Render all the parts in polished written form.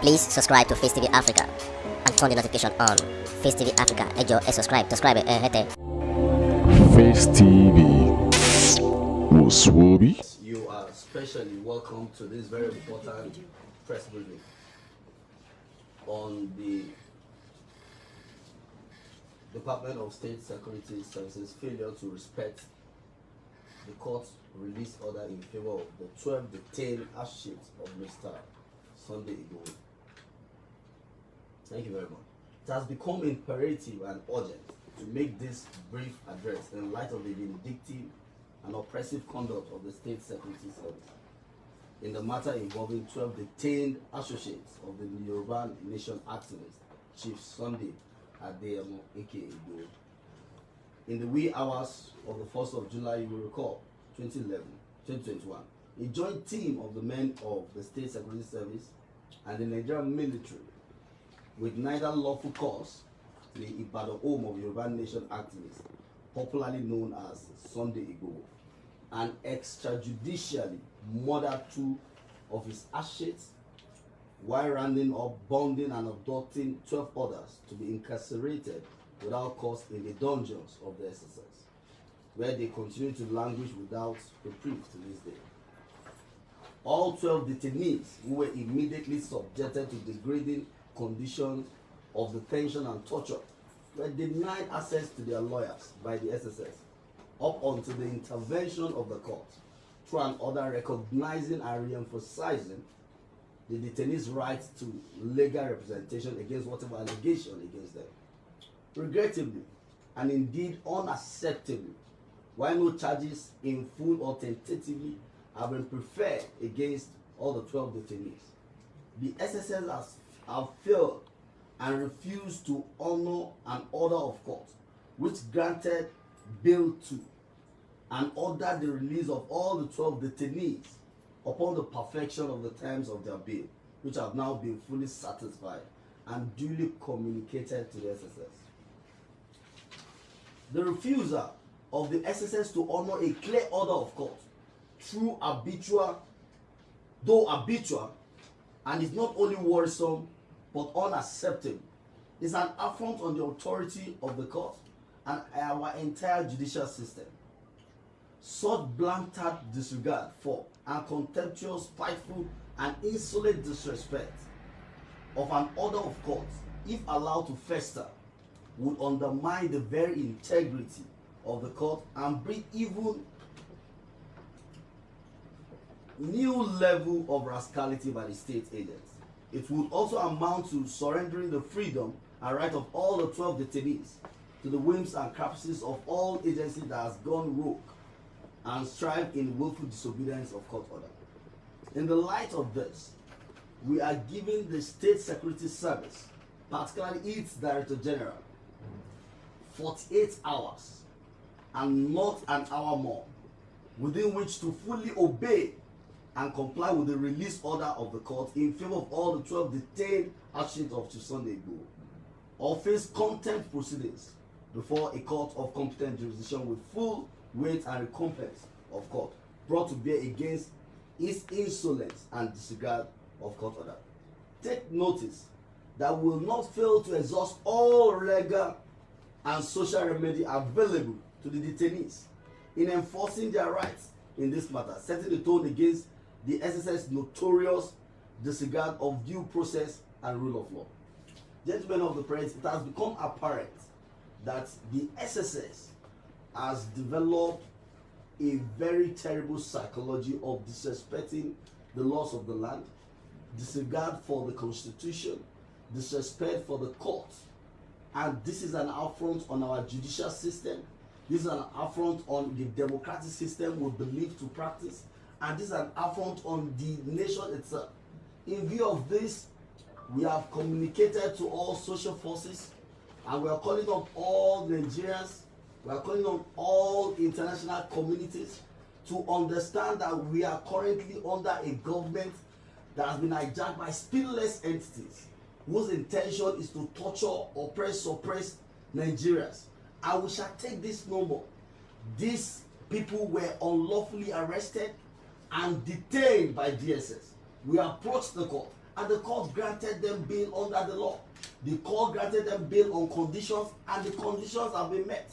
Please subscribe to Face TV Africa and turn the notification on. Face TV Africa, ẹ jọ̀ọ́, subscribe, hete. Face TV Muswobi. You are especially welcome to this very important press briefing on the Department of State Security Services failure to respect the court release order in favor of the 12 detained associates of Mr. Sunday Igboho. Thank you very much. It has become imperative and urgent to make this brief address in light of the vindictive and oppressive conduct of the State Security Service in the matter involving 12 detained associates of the Yoruba Nation activist Chief Sunday Adeyemo aka Igboho. In the wee hours of the 1st of July, you will recall, 2021, a joint team of the men of the State Security Service and the Nigerian military, with neither lawful cause, the Ibadan home of Yoruba Nation activists, popularly known as Sunday Igboho, and extrajudicially murdered 2 of his associates, while rounding up, bonding, and abducting 12 others to be incarcerated without cause in the dungeons of the SSS, where they continue to languish without reprieve to this day. All 12 detainees, who were immediately subjected to degrading conditions of detention and torture, were denied access to their lawyers by the SSS up until the intervention of the court through an order recognizing and re-emphasizing the detainees' right to legal representation against whatever allegation against them. Regrettably, and indeed unacceptably, while no charges in full or tentatively have been preferred against all the 12 detainees, the SSS have failed and refused to honor an order of court which granted bail to and ordered the release of all the 12 detainees upon the perfection of the terms of their bail, which have now been fully satisfied and duly communicated to the SSS. The refusal of the SSS to honor a clear order of court through habitual, and is not only worrisome but unacceptable, is an affront on the authority of the court and our entire judicial system. Such blatant disregard for and contemptuous, spiteful, and insolent disrespect of an order of court, if allowed to fester, would undermine the very integrity of the court and bring even new level of rascality by the state agents. It would also amount to surrendering the freedom and right of all the 12 detainees to the whims and caprices of all agencies that has gone rogue and strive in willful disobedience of court order. In the light of this, we are giving the State Security Service, particularly its Director General, 48 hours and not an hour more, within which to fully obey and comply with the release order of the court in favor of all the 12 detained associates of Chief Sunday Igboho, or face contempt proceedings before a court of competent jurisdiction with full weight and recompense of court brought to bear against his insolence and disregard of court order. Take notice that we will not fail to exhaust all legal and social remedy available to the detainees in enforcing their rights in this matter, setting the tone against the SSS notorious disregard of due process and rule of law. Gentlemen of the press, it has become apparent that the SSS has developed a very terrible psychology of disrespecting the laws of the land, disregard for the constitution, disrespect for the courts, and this is an affront on our judicial system. This is an affront on the democratic system we believe to practice, and this is an affront on the nation itself. In view of this, we have communicated to all social forces, and we are calling on all Nigerians, we are calling on all international communities to understand that we are currently under a government that has been hijacked by spineless entities whose intention is to torture, oppress, suppress Nigerians. And we shall take this no more. These people were unlawfully arrested and detained by DSS. We approached the court and the court granted them bail under the law. The court granted them bail on conditions, and the conditions have been met.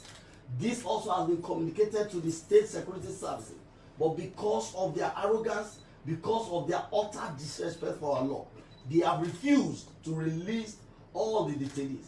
This also has been communicated to the state security services, but because of their arrogance, because of their utter disrespect for our law, they have refused to release all the detainees.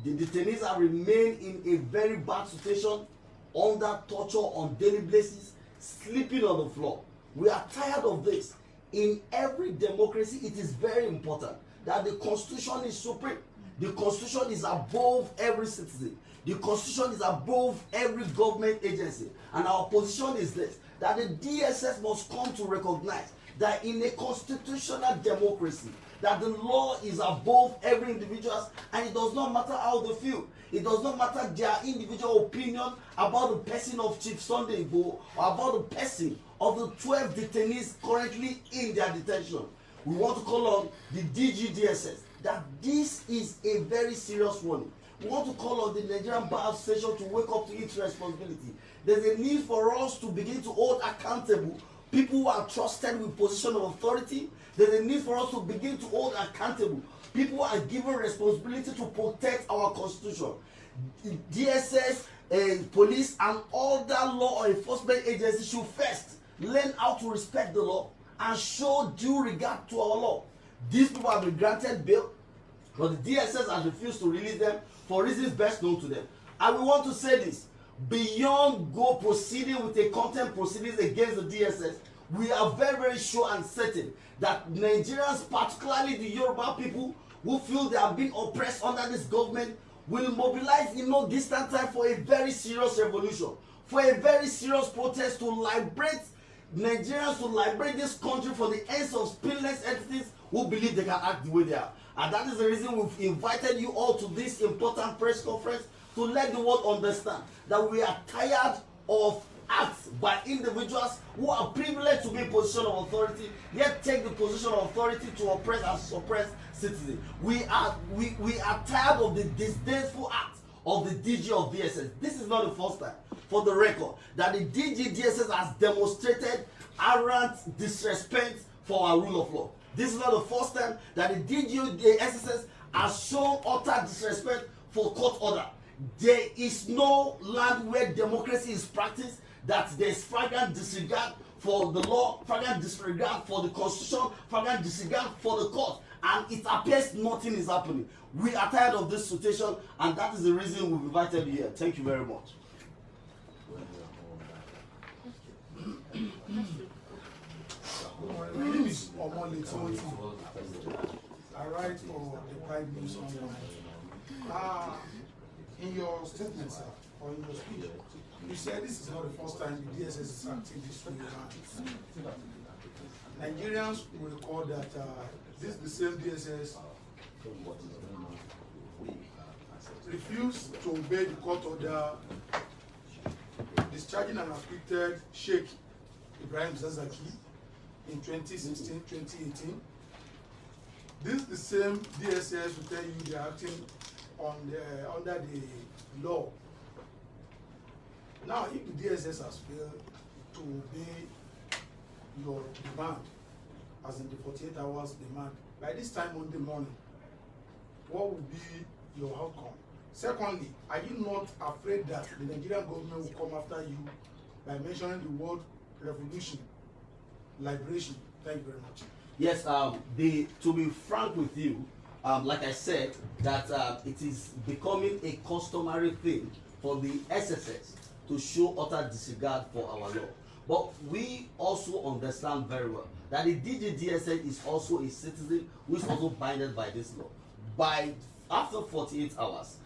The detainees have remained in a very bad situation, under torture on daily basis, sleeping on the floor. We are tired of this. In every democracy, it is very important that the Constitution is supreme. The Constitution is above every citizen. The Constitution is above every government agency. And our position is this, that the DSS must come to recognize that in a constitutional democracy, that the law is above every individual, and it does not matter how they feel. It does not matter their individual opinion about the person of Chief Sunday Igboho or about the person of the 12 detainees currently in their detention. We want to call on the DGDSS that this is a very serious warning. We want to call on the Nigerian Bar Association to wake up to its responsibility. There's a need for us to begin to hold accountable people who are trusted with position of authority. There's a need for us to begin to hold accountable people who are given responsibility to protect our constitution. DSS, police, and other law enforcement agencies should first learn how to respect the law and show due regard to our law. These people have been granted bail, but the DSS has refused to release them for reasons best known to them. And we want to say this, beyond go proceeding with a contempt proceedings against the DSS, we are very, very sure and certain that Nigerians, particularly the Yoruba people who feel they have been oppressed under this government, will mobilize in no distant time for a very serious revolution, for a very serious protest to liberate Nigerians, to liberate this country from the hands of spineless entities who believe they can act the way they are. And that is the reason we've invited you all to this important press conference, to let the world understand that we are tired of acts by individuals who are privileged to be in position of authority, yet take the position of authority to oppress and suppress citizens. We are tired of the disdainful acts of the DG of DSS. This is not the first time, for the record, that the DG DSS has demonstrated arrogant disrespect for our rule of law. This is not the first time that the DG DSS has shown utter disrespect for court order. There is no land where democracy is practiced that there is flagrant disregard for the law, flagrant disregard for the constitution, flagrant disregard for the court, and it appears nothing is happening. We are tired of this situation, and that is the reason we've invited you here. Thank you very much. My name is Omole Timothy. I write for the Prime News Online. In your statement, sir, or in your speech, you said this is not the first time the DSS is acting this way. Nigerians will recall that this is the same DSS refused to obey the court order discharging an acquitted Sheikh Ibrahim Zazaki in 2016-2018. This is the same DSS will tell you they are acting on under the law. Now, if the DSS has failed to obey your demand, as in the 48 hours demand, by this time Monday morning, what will be your outcome? Secondly, are you not afraid that the Nigerian government will come after you by mentioning the word revolution, liberation? Thank you very much. Yes, to be frank with you, like I said, that it is becoming a customary thing for the SSS to show utter disregard for our law. But we also understand very well that the DGDSS is also a citizen who is also binded by this law. After 48 hours,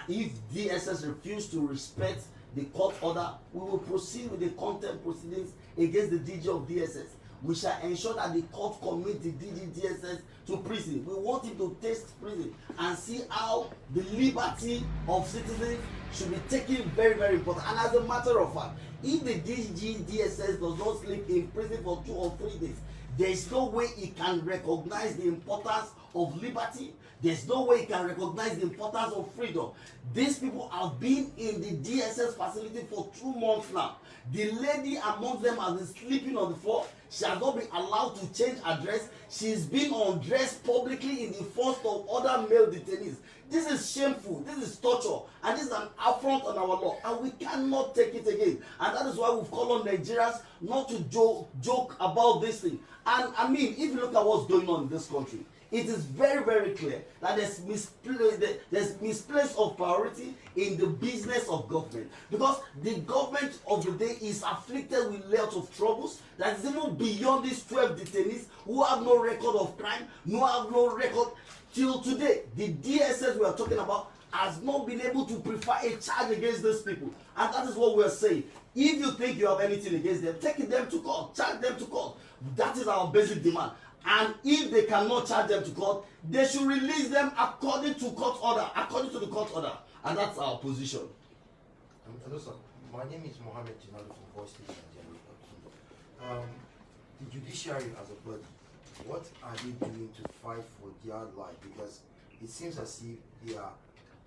if DSS refuse to respect the court order, we will proceed with the contempt proceedings against the DG of DSS. We shall ensure that the court commit the DG DSS to prison. We want him to taste prison and see how the liberty of citizens should be taken very, very important. And as a matter of fact, if the DG DSS does not sleep in prison for 2 or 3 days, There is no way he can recognize the importance of liberty. There's no way he can recognize the importance of freedom. These people have been in the DSS facility for 2 months now. The lady among them has been sleeping on the floor. She has not been allowed to change her dress. She's been undressed publicly in the front of other male detainees. This is shameful. This is torture. And this is an affront on our law. And we cannot take it again. And that is why we've called on Nigerians not to joke about this thing. And I mean, if you look at what's going on in this country, it is very, very clear that there's misplaced of priority in the business of government, because the government of the day is afflicted with lots of troubles that is even beyond these 12 detainees who have no record of crime, have no record till today. The DSS we are talking about has not been able to prefer a charge against these people, and that is what we are saying. If you think you have anything against them, take them to court, charge them to court. That is our basic demand. And if they cannot charge them to court, they should release them according to court order, according to the court order. And that's our position. Hello, sir. My name is Mohammed Jinali from Voice TV Nigeria. The judiciary as a body, what are they doing to fight for their life? Because it seems as if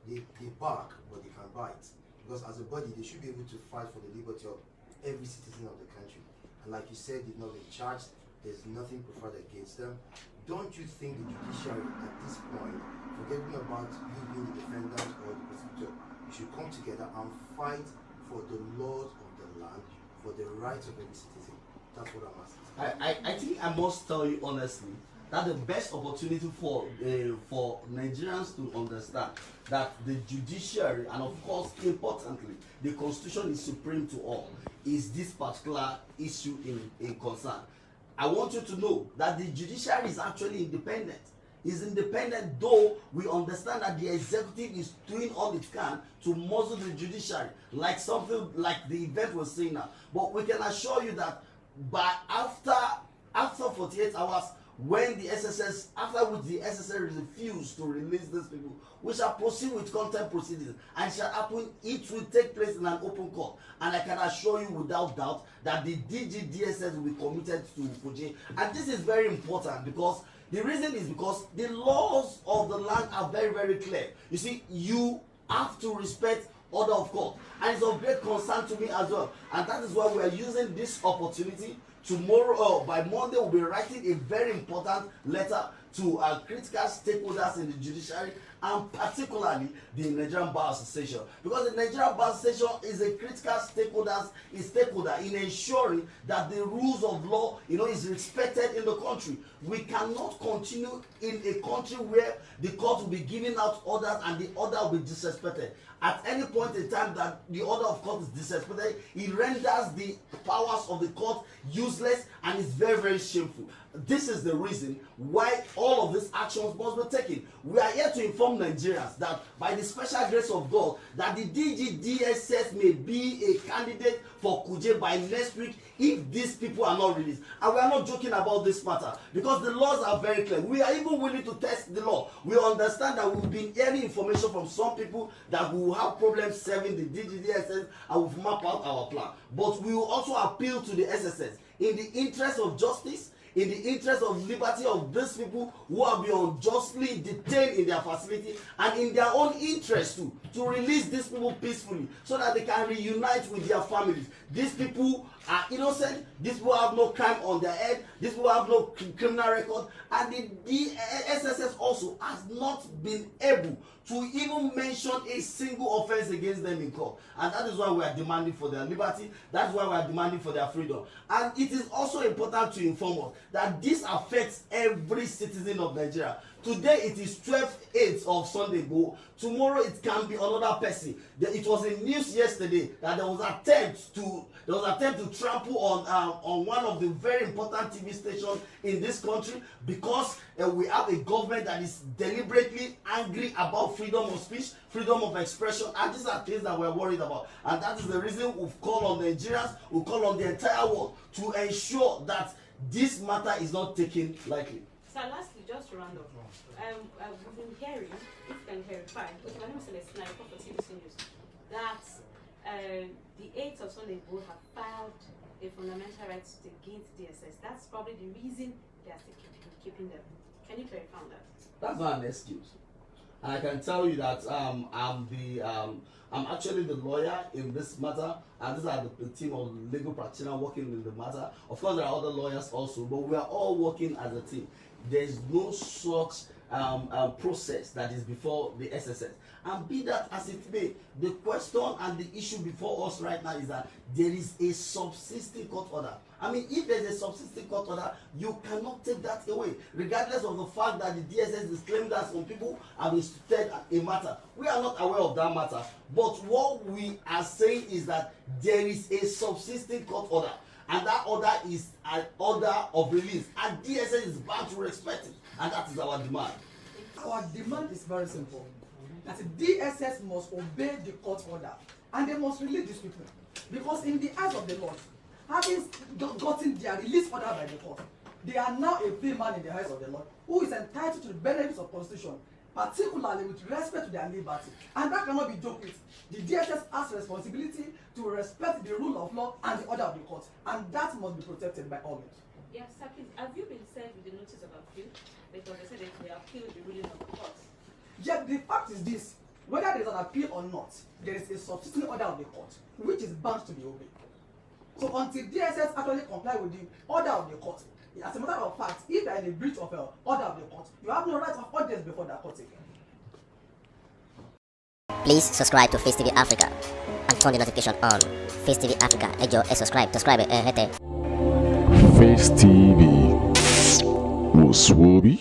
they bark, but they can bite. Because as a body, they should be able to fight for the liberty of every citizen of the country. And like you said, they've not been charged. There's nothing preferred against them. Don't you think the judiciary at this point, forgetting about you being the defendant or the prosecutor, you should come together and fight for the laws of the land, for the rights of every citizen? That's what I'm asking. I think I must tell you honestly that the best opportunity for Nigerians to understand that the judiciary, and of course importantly the constitution is supreme to all, is this particular issue in concern. I want you to know that the judiciary is actually independent. It's independent, though we understand that the executive is doing all it can to muzzle the judiciary, like something like the event we're seeing now. But we can assure you that by after 48 hours, when the SSS, after which the SSS refused to release these people, we shall proceed with contempt proceedings, and shall happen, it will take place in an open court. And I can assure you without doubt that the DGDSS will be committed to Kuje. And this is very important, because the reason is because the laws of the land are very, very clear. You see, you have to respect order of court, and it's of great concern to me as well. And that is why we are using this opportunity. Tomorrow, by Monday, we'll be writing a very important letter to critical stakeholders in the judiciary, and particularly the Nigerian Bar Association, because the Nigerian Bar Association is a critical stakeholder in ensuring that the rules of law, is respected in the country. We cannot continue in a country where the court will be giving out orders and the order will be disrespected. At any point in time that the order of court is disrespected, it renders the powers of the court useless, and it's very, very shameful. This is the reason why all of these actions must be taken. We are here to inform Nigerians that by the special grace of God, that the DGDSS may be a candidate for Kuje by next week if these people are not released. And we are not joking about this matter, because the laws are very clear. We are even willing to test the law. We understand that we've been hearing information from some people that we will have problems serving the DGDSS, and we've mapped out our plan. But we will also appeal to the SSS in the interest of justice, in the interest of liberty of these people who have been unjustly detained in their facility, and in their own interest too, to release these people peacefully so that they can reunite with their families. These people are innocent, these people have no crime on their head, these people have no criminal record, and the SSS also has not been able to even mention a single offense against them in court. And that is why we are demanding for their liberty. That's why we are demanding for their freedom. And it is also important to inform us that this affects every citizen of Nigeria. Today it is 12/8 of Sunday Igboho. Tomorrow it can be another person. It was in news yesterday that there was attempt to trample on one of the very important TV stations in this country, because we have a government that is deliberately angry about freedom of speech, freedom of expression, and these are things that we're worried about. And that is the reason we've called on the Nigerians, we call on the entire world to ensure that this matter is not taken lightly. So lastly, just to round up, we've been hearing, if you can verify, okay, my name is Celestina, I for CBC News, that the 8th of Sunday Igboho have filed a fundamental right to get DSS. That's probably the reason they are still keeping them. Can you clarify on that? That's not an excuse. And I can tell you that I'm actually the lawyer in this matter, and these are the team of legal practitioners working in the matter. Of course, there are other lawyers also, but we are all working as a team. There's no such process that is before the SSS. And be that as it may, the question and the issue before us right now is that there is a subsisting court order. I mean, if there's a subsisting court order, you cannot take that away, regardless of the fact that the DSS is claiming that some people have instituted a matter. We are not aware of that matter. But what we are saying is that there is a subsisting court order, and that order is an order of release, and DSS is bound to respect it, and that is our demand. Our demand is very simple. That the DSS must obey the court order, and they must release these people. Because in the eyes of the Lord, having gotten their release order by the court, they are now a free man in the eyes of the Lord, who is entitled to the benefits of constitution, particularly with respect to their liberty. And that cannot be joked with. The DSS has responsibility to respect the rule of law and the order of the court, and that must be protected by all means. Yes, sir, please. Have you been served with the notice of appeal? Because they said that they appealed the ruling of the court. Yet the fact is this: whether there is an appeal or not, there is a substituting order of the court, which is bound to be obeyed. So until DSS actually comply with the order of the court, as a matter of fact, if there is a breach of the order of the court, you have no right of audience before the court again. Please subscribe to Face TV Africa and turn the notification on. Face TV Africa, subscribe, Face TV. Muswobi.